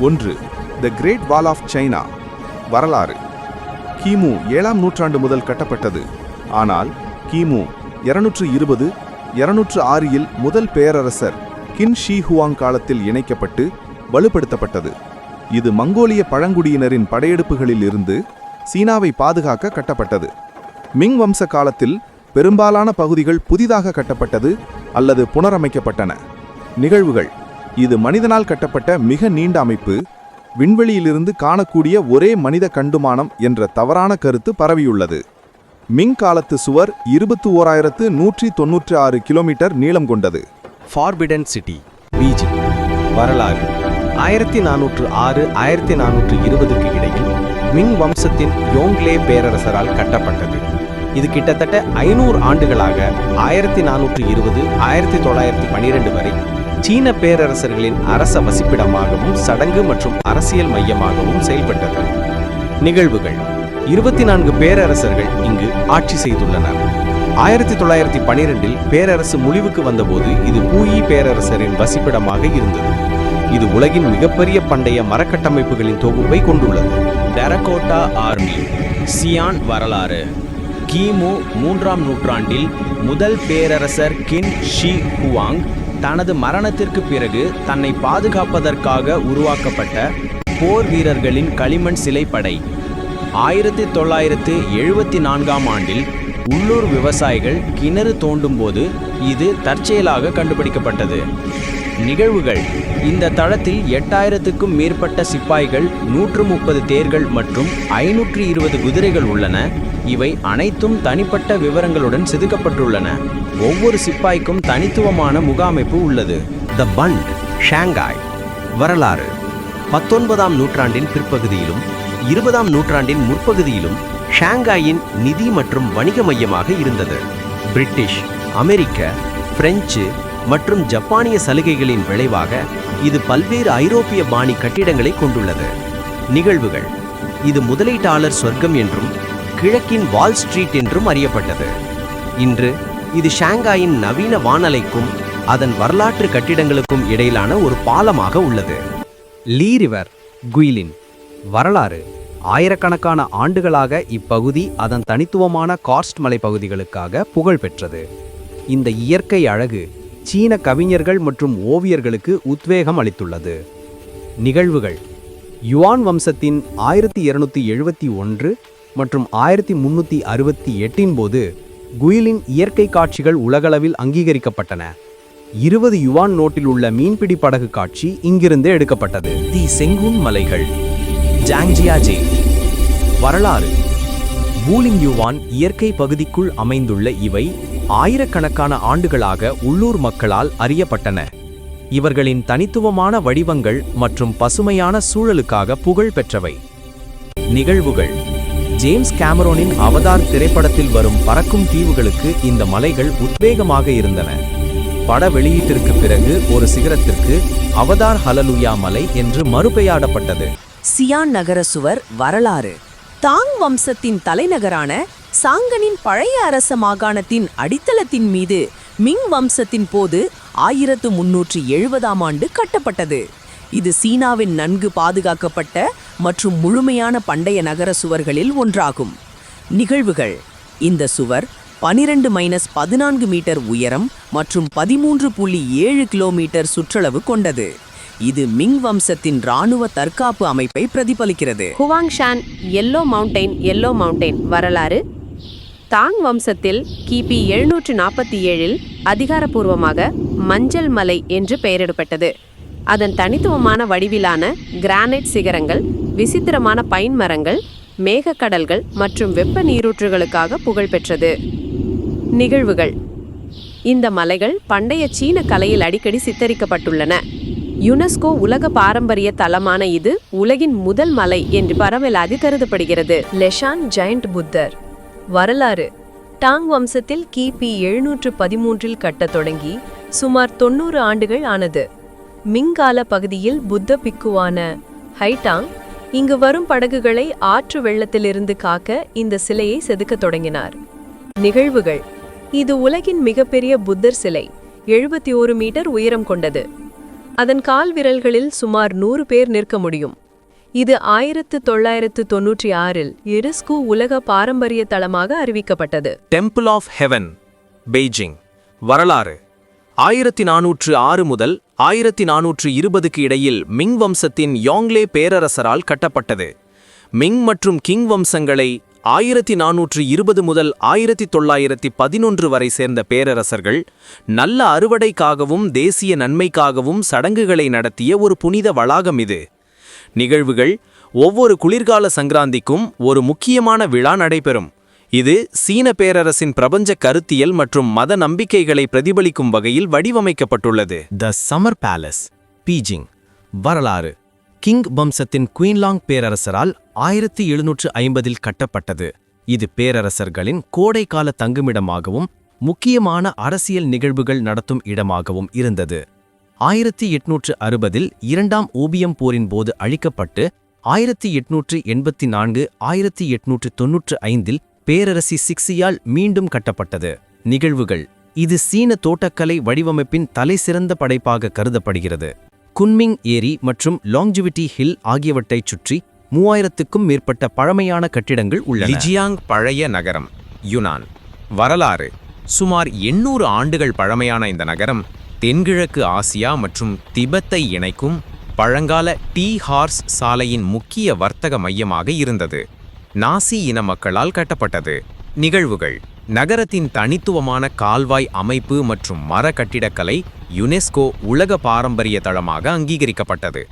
1. The great wall of China. வரலாறு. கிமு 7ஆம் நூற்றாண்டு முதல் கட்டப்பட்டது. ஆனால் கிமு 220-206இல் முதல் பேரரசர் கின் ஷி ஹுவாங் காலத்தில் இணைக்கப்பட்டு வலுப்படுத்தப்பட்டது. இது மங்கோலிய பழங்குடியினரின் படையெடுப்புகளில் இருந்து சீனாவை பாதுகாக்க கட்டப்பட்டது. மிங் வம்ச காலத்தில் பெரும்பாலான பகுதிகள் புதிதாக கட்டப்பட்டது அல்லது புனரமைக்கப்பட்டன. நிகழ்வுகள். இது மனிதனால் கட்டப்பட்ட மிக நீண்ட அமைப்பு. விண்வெளியிலிருந்து காணக்கூடிய ஒரே மனித கண்டுமானம் என்ற தவறான கருத்து பரவியுள்ளது. மிங் காலத்து சுவர் 21,196 கிலோமீட்டர் நீளம் கொண்டது. Forbidden city, Beijing. வரலாறு. 1406-1420க்கு இடையில் மிங் வம்சத்தின் யோங்லே பேரரசரால் கட்டப்பட்டது. இது கிட்டத்தட்ட 500 ஆண்டுகளாக 1420-1912 வரை சீன பேரரசர்களின் அரச வசிப்பிடமாகவும் சடங்கு மற்றும் அரசியல் மையமாகவும் செயல்பட்டது. நிகழ்வுகள். 24 பேரரசர்கள் இங்கு ஆட்சி செய்துள்ளனர். 1912இல் பேரரசு முடிவுக்கு வந்தபோது இது பூயி பேரரசரின் வசிப்பிடமாக இருந்தது. இது உலகின் மிகப்பெரிய பண்டைய மரக்கட்டமைப்புகளின் தொகுப்பை கொண்டுள்ளது. Terracotta army, Xi'an. வரலாறு. கிமு 3ஆம் நூற்றாண்டில் முதல் பேரரசர் கின் ஷி ஹுவாங் தனது மரணத்திற்கு பிறகு தன்னை பாதுகாப்பதற்காக உருவாக்கப்பட்ட போர் வீரர்களின் களிமண் சிலைப்படை. 1974ஆம் ஆண்டில் உள்ளூர் விவசாயிகள் கிணறு தோண்டும் போது இது தற்செயலாக கண்டுபிடிக்கப்பட்டது. நிகழ்வுகள். இந்த தளத்தில் 8000க்கும் மேற்பட்ட சிப்பாய்கள், 130 தேர்கள் மற்றும் 520 குதிரைகள் உள்ளன. இவை அனைத்தும் தனிப்பட்ட விவரங்களுடன் செதுக்கப்பட்டுள்ளன. ஒவ்வொரு சிப்பாய்க்கும் தனித்துவமான முகாமைப்பு உள்ளது. த பண்ட், ஷாங்காய். வரலாறு. 19ஆம் நூற்றாண்டின் பிற்பகுதியிலும் 20ஆம் நூற்றாண்டின் முற்பகுதியிலும் ஷாங்காயின் நிதி மற்றும் வணிக மையமாக இருந்தது. பிரிட்டிஷ், அமெரிக்க, பிரெஞ்சு மற்றும் ஜப்பானிய சலுகைகளின் விளைவாக இது பல்வேறு ஐரோப்பிய பாணி கட்டிடங்களை கொண்டுள்ளது. நிகழ்வுகள். இது முதலீட்டாளர் சொர்க்கம் என்றும் கிழக்கின் வால் ஸ்ட்ரீட் என்றும் அறியப்பட்டது. இன்று இது ஷாங்காயின் நவீன வானலைக்கும் அதன் வரலாற்று கட்டிடங்களுக்கும் இடையிலான ஒரு பாலமாக உள்ளது. லீ ரிவர், குயிலின். வரலாறு. ஆயிரக்கணக்கான ஆண்டுகளாக இப்பகுதி அதன் தனித்துவமான கார்ஸ்ட் மலைப்பகுதிகளுக்காக புகழ் பெற்றது. இந்த இயற்கை அழகு சீன கவிஞர்கள் மற்றும் ஓவியர்களுக்கு உத்வேகம் அளித்துள்ளது. நிகழ்வுகள். யுவான் வம்சத்தின் 1271 மற்றும் 1368 போது குயிலின் இயற்கை காட்சிகள் உலகளவில் அங்கீகரிக்கப்பட்டன. 20 யுவான் நோட்டில் உள்ள மீன்பிடி படகு காட்சி இங்கிருந்து எடுக்கப்பட்டது. தி செங்குன் மலைகள், ஜாங்ஜியாஜே. வரலாறு. வூலிங் யுவான் இயற்கை பகுதிக்குள் அமைந்துள்ள இவை ஆயிரக்கணக்கான ஆண்டுகளாக உள்ளூர் மக்களால் அறியப்பட்டன. இவர்களின் தனித்துவமான வடிவங்கள் மற்றும் பசுமையான சூழலுக்காக புகழ் பெற்றவை. நிகழ்வுகள். ஜேம்ஸ் கேமரோனின் அவதார் திரைப்படத்தில் வரும் பறக்கும் தீவுகளுக்கு இந்த மலைகள் உத்வேகமாக இருந்தன. பட வெளியீட்டிற்கு பிறகு ஒரு சிகரத்திற்கு அவதார் ஹலலுயா மலை என்று மறுபெயரிடப்பட்டது. சியான் நகர சுவர். வரலாறு. தாங் வம்சத்தின் தலைநகரான சாங்கனின் பழைய அரச மாகாணத்தின் அடித்தளத்தின் மீது மிங் வம்சத்தின் போது 1370ஆம் ஆண்டு கட்டப்பட்டது. இது சீனாவின் நன்கு பாதுகாக்கப்பட்ட மற்றும் முழுமையான பண்டைய நகர சுவர்களில் ஒன்றாகும். நிகழ்வுகள். இந்த சுவர் 12-14 மீட்டர் உயரம் மற்றும் 13.7 கிலோமீட்டர் சுற்றளவு கொண்டது. இது மிங் வம்சத்தின் இராணுவ தற்காப்பு அமைப்பை பிரதிபலிக்கிறது. ஹுவாங்ஷான், எல்லோ மவுண்டைன். வரலாறு. தாங் வம்சத்தில் கிபி 747இல் அதிகாரப்பூர்வமாக மஞ்சள் மலை என்று பெயரிடப்பட்டது. அதன் தனித்துவமான வடிவிலான கிரானைட் சிகரங்கள், விசித்திரமான பைன் மரங்கள், மேகக்கடல்கள் மற்றும் வெப்ப நீரூற்றுகளுக்காக புகழ்பெற்றது. நிகழ்வுகள். இந்த மலைகள் பண்டைய சீன கலையில் அடிக்கடி சித்தரிக்கப்பட்டுள்ளன. யுனெஸ்கோ உலக பாரம்பரிய தலமான இது உலகின் முதல் மலை என்று பரவலாக கருதப்படுகிறது. லெஷான் ஜெயண்ட் புத்தர். வரலாறு. டாங் வம்சத்தில் கிபி 713இல் கட்டத் தொடங்கி சுமார் 90 ஆண்டுகள் ஆனது. மிங்கால பகுதியில் புத்த பிக்குவான ஹைடாங் இங்கு வரும் படகுகளை ஆற்று வெள்ளத்திலிருந்து காக்க இந்த சிலையை செதுக்கத் தொடங்கினார். நிகழ்வுகள். இது உலகின் மிகப்பெரிய புத்தர் சிலை, 71 மீட்டர் உயரம் கொண்டது. அதன் கால் விரல்களில் சுமார் 100 பேர் நிற்க முடியும். இது 1996இல் யுனெஸ்கோ உலக பாரம்பரிய தளமாக அறிவிக்கப்பட்டது. Temple of heaven, Beijing. வரலாறு: 1406 முதல் 1420க்கு இடையில் மிங் வம்சத்தின் யாங்லே பேரரசரால் கட்டப்பட்டது. மிங் மற்றும் கிங் வம்சங்களை 1420 முதல் 1911 வரை சேர்ந்த பேரரசர்கள் நல்ல அறுவடைக்காகவும் தேசிய நன்மைக்காகவும் சடங்குகளை நடத்திய ஒரு புனித வளாகம் இது. நிகழ்வுகள்: ஒவ்வொரு குளிர்கால சங்கராந்திக்கும் ஒரு முக்கியமான விழா நடைபெறும். இது சீன பேரரசின் பிரபஞ்ச கருத்தியல் மற்றும் மத நம்பிக்கைகளை பிரதிபலிக்கும் வகையில் வடிவமைக்கப்பட்டுள்ளது. The summer palace, Beijing. வரலாறு: கிங் வம்சத்தின் குயின்லாங் பேரரசரால் 1750இல் கட்டப்பட்டது. இது பேரரசர்களின் கோடைக்கால தங்குமிடமாகவும் முக்கியமான அரசியல் நிகழ்வுகள் நடத்தும் இடமாகவும் இருந்தது. 1860இல் இரண்டாம் ஓபியம் போரின் போது அழிக்கப்பட்டு 1884-1895இல் பேரரசி சிக்ஸியால் மீண்டும் கட்டப்பட்டது. நிகழ்வுகள்: இது சீன தோட்டக்கலை வடிவமைப்பின் தலைசிறந்த படைப்பாக கருதப்படுகிறது. குன்மிங் ஏரி மற்றும் லாங்ஜிவிட்டி ஹில் ஆகியவற்றைச் சுற்றி 3000க்கும் மேற்பட்ட பழமையான கட்டிடங்கள் உள்ளன. லிஜியாங் பழைய நகரம், யுனான். வரலாறு: சுமார் 800 ஆண்டுகள் பழமையான இந்த நகரம் தென்கிழக்கு ஆசியா மற்றும் திபெத்தை இணைக்கும் பழங்கால டீ ஹார்ஸ் சாலையின் முக்கிய வர்த்தக மையமாக இருந்தது. நாசி இன மக்களால் கட்டப்பட்டது. நிகழ்வுகள்: நகரத்தின் தனித்துவமான கால்வாய் அமைப்பு மற்றும் மர கட்டிடக்கலை யுனெஸ்கோ உலக பாரம்பரிய தளமாக அங்கீகரிக்கப்பட்டது.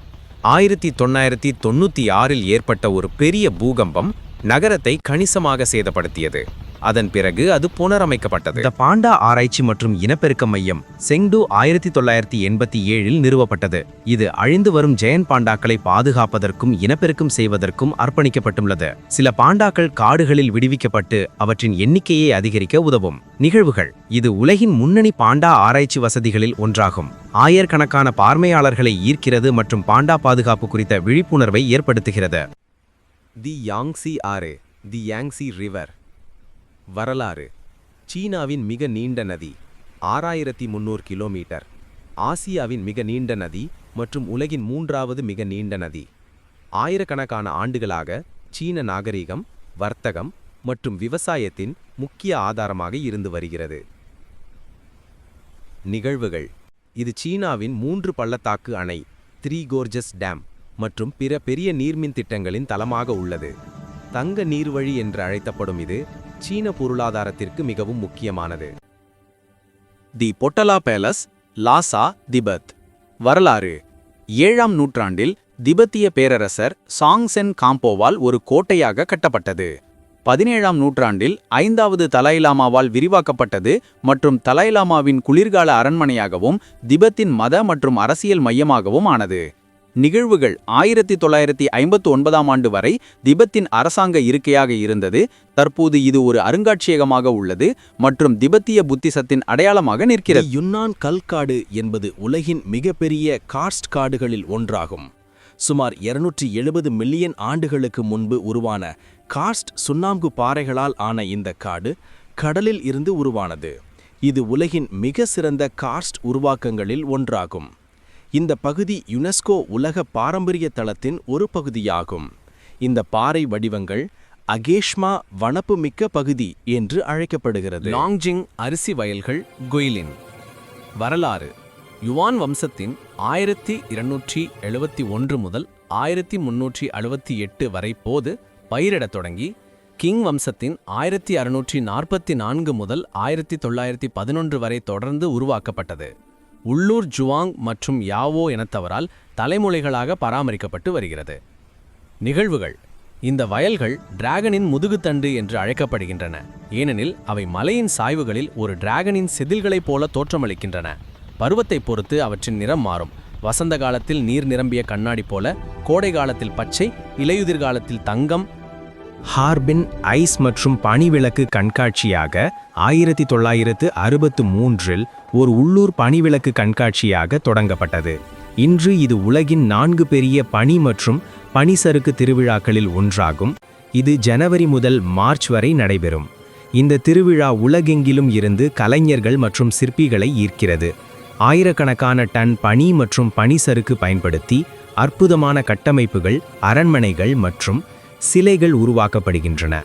1996இல் ஏற்பட்ட ஒரு பெரிய பூகம்பம் நகரத்தை கணிசமாக சேதப்படுத்தியது. அதன் பிறகு அது புனரமைக்கப்பட்டது. த பாண்டா ஆராய்ச்சி மற்றும் இனப்பெருக்க மையம் செங்டு 1987இல் நிறுவப்பட்டது. இது அழிந்து வரும் ஜெயன் பாண்டாக்களை பாதுகாப்பதற்கும் இனப்பெருக்கம் செய்வதற்கும் அர்ப்பணிக்கப்பட்டுள்ளது. சில பாண்டாக்கள் காடுகளில் விடுவிக்கப்பட்டு அவற்றின் எண்ணிக்கையை அதிகரிக்க உதவும். நிகழ்வுகள்: இது உலகின் முன்னணி பாண்டா ஆராய்ச்சி வசதிகளில் ஒன்றாகும். ஆயிரக்கணக்கான பார்வையாளர்களை ஈர்க்கிறது மற்றும் பாண்டா பாதுகாப்பு குறித்த விழிப்புணர்வை ஏற்படுத்துகிறது. தி யாங்சி ஆறு, தி யாங்சி ரிவர். வரலாறு: சீனாவின் மிக நீண்ட நதி, 6300 கிலோமீட்டர். ஆசியாவின் மிக நீண்ட நதி மற்றும் உலகின் 3வது மிக நீண்ட நதி. ஆயிரக்கணக்கான ஆண்டுகளாக சீன நாகரிகம், வர்த்தகம் மற்றும் விவசாயத்தின் முக்கிய ஆதாரமாக இருந்து வருகிறது. நிகழ்வுகள்: இது சீனாவின் 3 பள்ளத்தாக்கு அணை, 3 கோர்ஜஸ் டேம் மற்றும் பிற பெரிய நீர்மின் திட்டங்களின் தளமாக உள்ளது. தங்க நீர்வழி என்று அழைக்கப்படும் இது சீன பொருளாதாரத்திற்கு மிகவும் முக்கியமானது. தி பொட்டலா பேலஸ், லாசா, திபெத். வரலாறு: 7ஆம் நூற்றாண்டில் திபெத்திய பேரரசர் சாங்சென் காம்போவால் ஒரு கோட்டையாக கட்டப்பட்டது. 17ஆம் நூற்றாண்டில் 5வது தலாய்லாமாவால் விரிவாக்கப்பட்டது மற்றும் தலாய்லாமாவின் குளிர்கால அரண்மனையாகவும் திபெத்தின் மத மற்றும் அரசியல் மையமாகவும் ஆனது. நிகழ்வுகள்: 1959ஆம் ஆண்டு வரை திபெத்தின் அரசாங்க இருக்கையாக இருந்தது. தற்போது இது ஒரு அருங்காட்சியகமாக உள்ளது மற்றும் திபெத்திய புத்திசத்தின் அடையாளமாக நிற்கிறது. யுன்னான் கல்காடு என்பது உலகின் மிகப்பெரிய கார்ஸ்ட் காடுகளில் ஒன்றாகும். சுமார் 270 மில்லியன் ஆண்டுகளுக்கு முன்பு உருவான கார்ஸ்ட் சுண்ணாம்பு பாறைகளால் ஆன இந்த காடு கடலில் இருந்து உருவானது. இது உலகின் மிக சிறந்த கார்ஸ்ட் உருவாக்கங்களில் ஒன்றாகும். இந்த பகுதி யுனெஸ்கோ உலக பாரம்பரிய தளத்தின் ஒரு பகுதியாகும். இந்த பாறை வடிவங்கள் அகேஷ்மா வனப்புமிக்க பகுதி என்று அழைக்கப்படுகிறது. லாங்ஜிங் அரிசி வயல்கள், குயிலின். வரலாறு: யுவான் வம்சத்தின் 1271 முதல் 1368 வரை போது பயிரிடத் தொடங்கி கிங் வம்சத்தின் 1644 முதல் 1911 வரை தொடர்ந்து உருவாக்கப்பட்டது. உள்ளூர் ஜுவாங் மற்றும் யாவோ இனத்தவரால் தலைமுறைகளாக பராமரிக்கப்பட்டு வருகிறது. நிகழ்வுகள்: இந்த வயல்கள் டிராகனின் முதுகுத்தண்டு என்று அழைக்கப்படுகின்றன, ஏனெனில் அவை மலையின் சாய்வுகளில் ஒரு டிராகனின் செதில்களைப் போல தோற்றமளிக்கின்றன. பருவத்தை பொறுத்து அவற்றின் நிறம் மாறும். வசந்த காலத்தில் நீர் நிரம்பிய கண்ணாடி போல, கோடை காலத்தில் பச்சை, இலையுதிர் காலத்தில் தங்கம். ஹார்பின் ஐஸ் மற்றும் பனிவிளக்கு கண்காட்சியாக 1963இல் ஒரு உள்ளூர் பனிவிளக்கு கண்காட்சியாக தொடங்கப்பட்டது. இன்று இது உலகின் 4 பெரிய பனி மற்றும் பனிசறுக்கு திருவிழாக்களில் ஒன்றாகும். இது ஜனவரி முதல் மார்ச் வரை நடைபெறும். இந்த திருவிழா உலகெங்கிலும் இருந்து கலைஞர்கள் மற்றும் சிற்பிகளை ஈர்க்கிறது. ஆயிரக்கணக்கான டன் பனி மற்றும் பனிசறுக்கு பயன்படுத்தி அற்புதமான கட்டமைப்புகள், அரண்மனைகள் மற்றும் சிலைகள் உருவாக்கப்படுகின்றன.